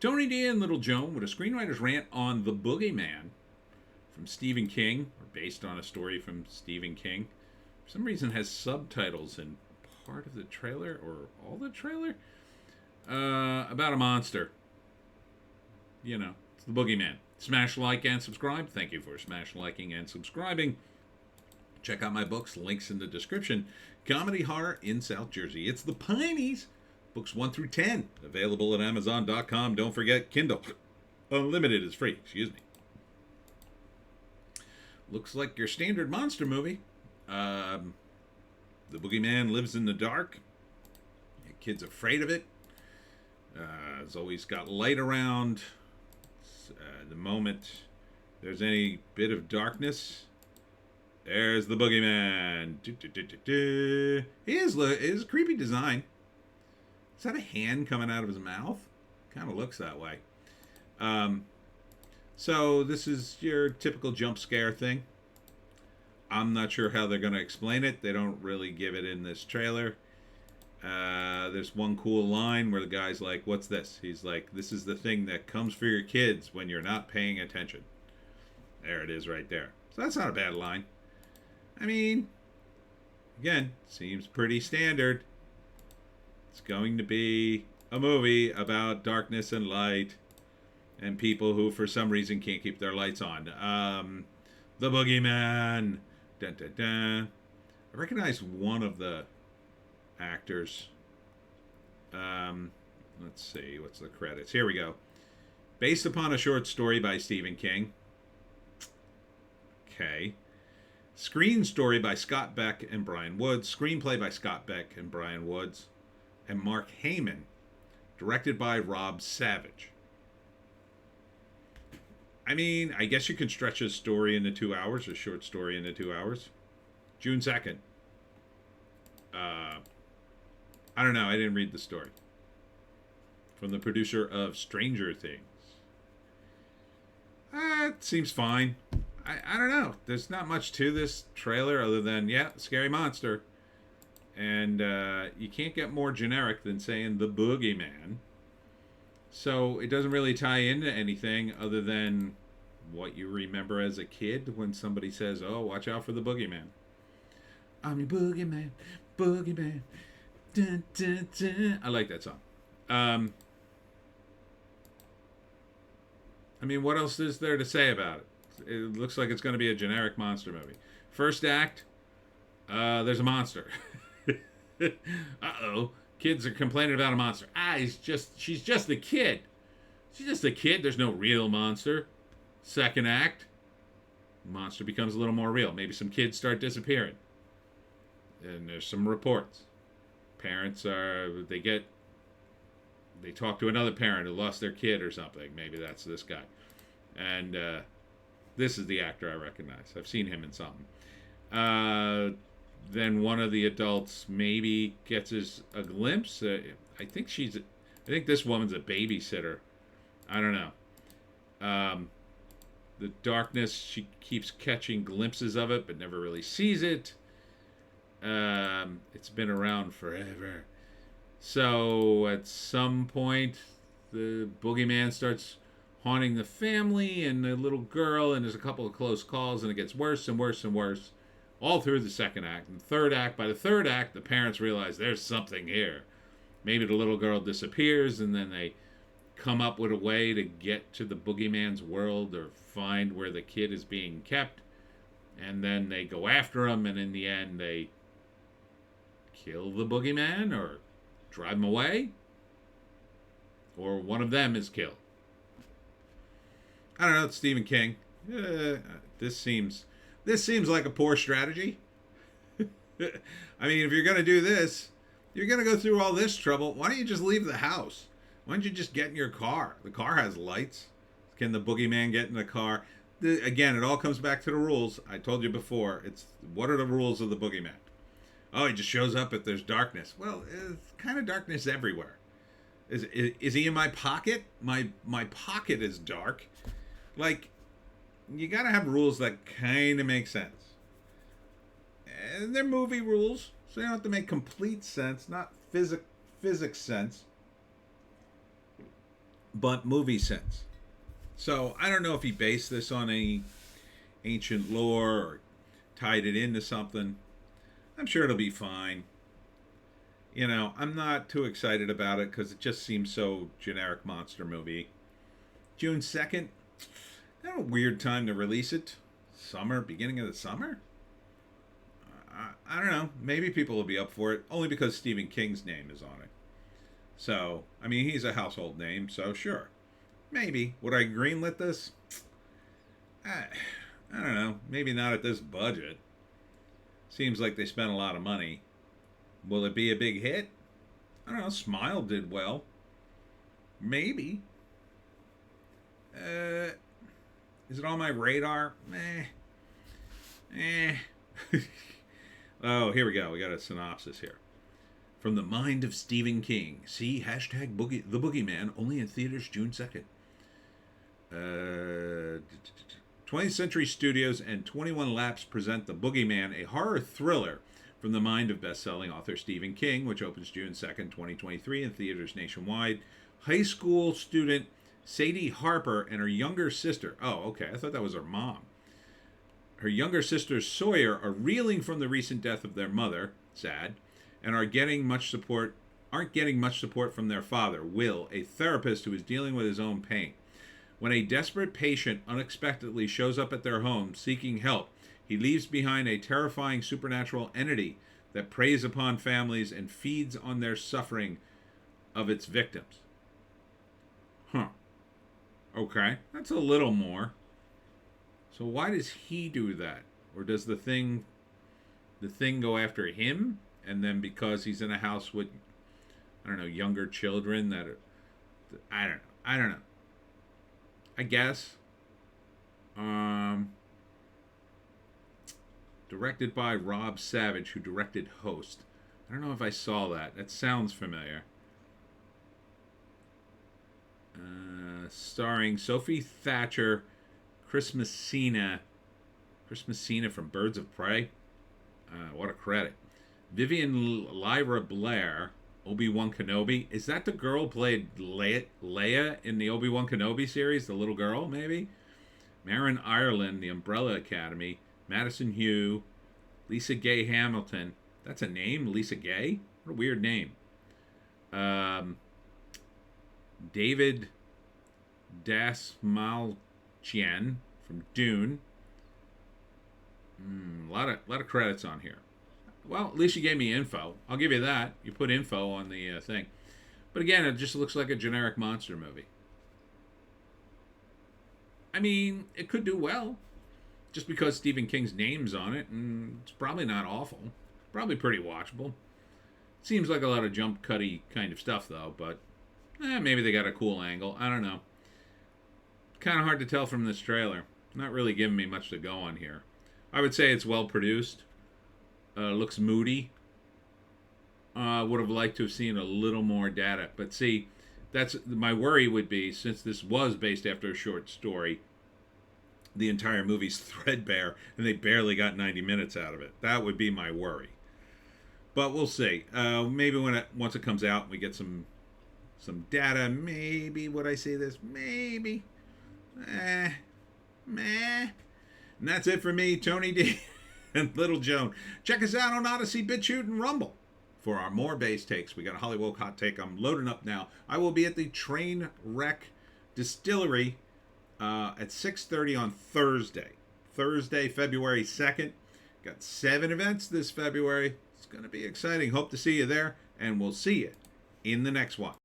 Tony D and Little Joan with a screenwriter's rant on The Boogeyman from Stephen King, or based on a story from Stephen King. For some reason has subtitles in part of the trailer, or all the trailer, about a monster. You know, it's The Boogeyman. Smash like and subscribe. Thank you for smash liking and subscribing. Check out my books, links in the description. Comedy horror in South Jersey. It's the Pineys. Books 1 through 10. Available at Amazon.com. Don't forget, Kindle. Unlimited is free. Excuse me. Looks like your standard monster movie. The Boogeyman lives in the dark. Your kid's afraid of it. It's always got light around. The moment there's any bit of darkness, there's the Boogeyman. He is a creepy design. Is that a hand coming out of his mouth? Kind of looks that way. So this is your typical jump scare thing. I'm not sure how they're going to explain it. They don't really give it in this trailer. There's one cool line where the guy's like, "What's this?" He's like, "This is the thing that comes for your kids when you're not paying attention." There it is right there. So that's not a bad line. I mean, again, seems pretty standard. It's going to be a movie about darkness and light and people who for some reason can't keep their lights on. The Boogeyman. Dun, dun, dun. I recognize one of the actors. Let's see, what's the credits? Here we go. Based upon a short story by Stephen King. Okay. Screen story by Scott Beck and Brian Woods. Screenplay by Scott Beck and Brian Woods. And Mark Heyman. Directed by Rob Savage. I mean, I guess you can stretch a story into 2 hours, a short story into 2 hours. June 2nd. I don't know. I didn't read the story. From the producer of Stranger Things. It seems fine. I don't know. There's not much to this trailer other than, yeah, scary monster. And you can't get more generic than saying the Boogeyman. So it doesn't really tie into anything other than what you remember as a kid when somebody says, "Oh, watch out for the Boogeyman." I'm your Boogeyman, Boogeyman. Dun, dun, dun. I like that song. I mean, what else is there to say about it? It looks like it's going to be a generic monster movie. First act, there's a monster. Uh-oh. Kids are complaining about a monster. She's just a kid. She's just a kid. There's no real monster. Second act, monster becomes a little more real. Maybe some kids start disappearing. And there's some reports. Parents they talk to another parent who lost their kid or something. Maybe that's this guy. And this is the actor I recognize. I've seen him in something. Then one of the adults maybe gets a glimpse. I think this woman's a babysitter. I don't know. The darkness, she keeps catching glimpses of it, but never really sees it. It's been around forever. So at some point, the Boogeyman starts haunting the family and the little girl, and there's a couple of close calls, and it gets worse and worse and worse. All through the second act. And by the third act, the parents realize there's something here. Maybe the little girl disappears, and then they come up with a way to get to the Boogeyman's world or find where the kid is being kept. And then they go after him, and in the end, they kill the Boogeyman or drive him away. Or one of them is killed. I don't know, it's Stephen King. This seems like a poor strategy. I mean, if you're going to do this, you're going to go through all this trouble. Why don't you just leave the house? Why don't you just get in your car? The car has lights. Can the Boogeyman get in the car? Again, it all comes back to the rules. I told you before. It's what are the rules of the Boogeyman? Oh, he just shows up if there's darkness. Well, it's kind of darkness everywhere. Is he in my pocket? My pocket is dark. Like, you gotta have rules that kind of make sense. And they're movie rules, so you don't have to make complete sense, not physics sense. but movie sense. So I don't know if he based this on any ancient lore or tied it into something. I'm sure it'll be fine. You know, I'm not too excited about it because it just seems so generic monster movie. June 2nd, a weird time to release it. Summer, beginning of the summer? I don't know. Maybe people will be up for it, only because Stephen King's name is on it. So, I mean, he's a household name, so sure. Maybe. Would I greenlit this? I don't know. Maybe not at this budget. Seems like they spent a lot of money. Will it be a big hit? I don't know. Smile did well. Maybe. Is it on my radar? Oh, here we go. We got a synopsis here. From the mind of Stephen King. See hashtag The Boogeyman, only in theaters June 2nd. 20th Century Studios and 21 Laps present The Boogeyman, a horror thriller from the mind of best-selling author Stephen King, which opens June 2nd, 2023 in theaters nationwide. High school student Sadie Harper and her younger sister. Oh, okay. I thought that was her mom. Her younger sister Sawyer are reeling from the recent death of their mother, sad, and aren't getting much support from their father, Will, a therapist who is dealing with his own pain. When a desperate patient unexpectedly shows up at their home seeking help, he leaves behind a terrifying supernatural entity that preys upon families and feeds on their suffering of its victims. Huh. Okay, that's a little more. So why does he do that? Or does the thing go after him? And then because he's in a house with, I don't know, younger children that are, I don't know. I guess. Directed by Rob Savage, who directed Host. I don't know if I saw that. That sounds familiar. Starring Sophie Thatcher, Chris Messina from Birds of Prey. What a credit. Vivian Lyra Blair, Obi-Wan Kenobi. Is that the girl who played Leia in the Obi-Wan Kenobi series? The little girl, maybe? Marin Ireland, The Umbrella Academy. Madison Hugh. Lisa Gay Hamilton. That's a name? Lisa Gay? What a weird name. David Dasmalchian from Dune. A lot of credits on here. Well, at least you gave me info. I'll give you that. You put info on the thing. But again, it just looks like a generic monster movie. I mean, it could do well. Just because Stephen King's name's on it, and it's probably not awful. Probably pretty watchable. Seems like a lot of jump cutty kind of stuff, though, but maybe they got a cool angle. I don't know. Kind of hard to tell from this trailer. Not really giving me much to go on here. I would say it's well produced. Looks moody. Would have liked to have seen a little more data. But see, that's my worry would be, since this was based after a short story, the entire movie's threadbare, and they barely got 90 minutes out of it. That would be my worry. But we'll see. Maybe once it comes out and we get some data, maybe would I say this? Maybe. Meh. And that's it for me, Tony D and Little Joan. Check us out on Odysee, Bitchute, and Rumble for our more base takes. We got a Hollywoke hot take. I'm loading up now. I will be at the Trainwreck Distillery at 6:30 on Thursday, February 2nd. Got 7 events this February. It's going to be exciting. Hope to see you there, and we'll see you in the next one.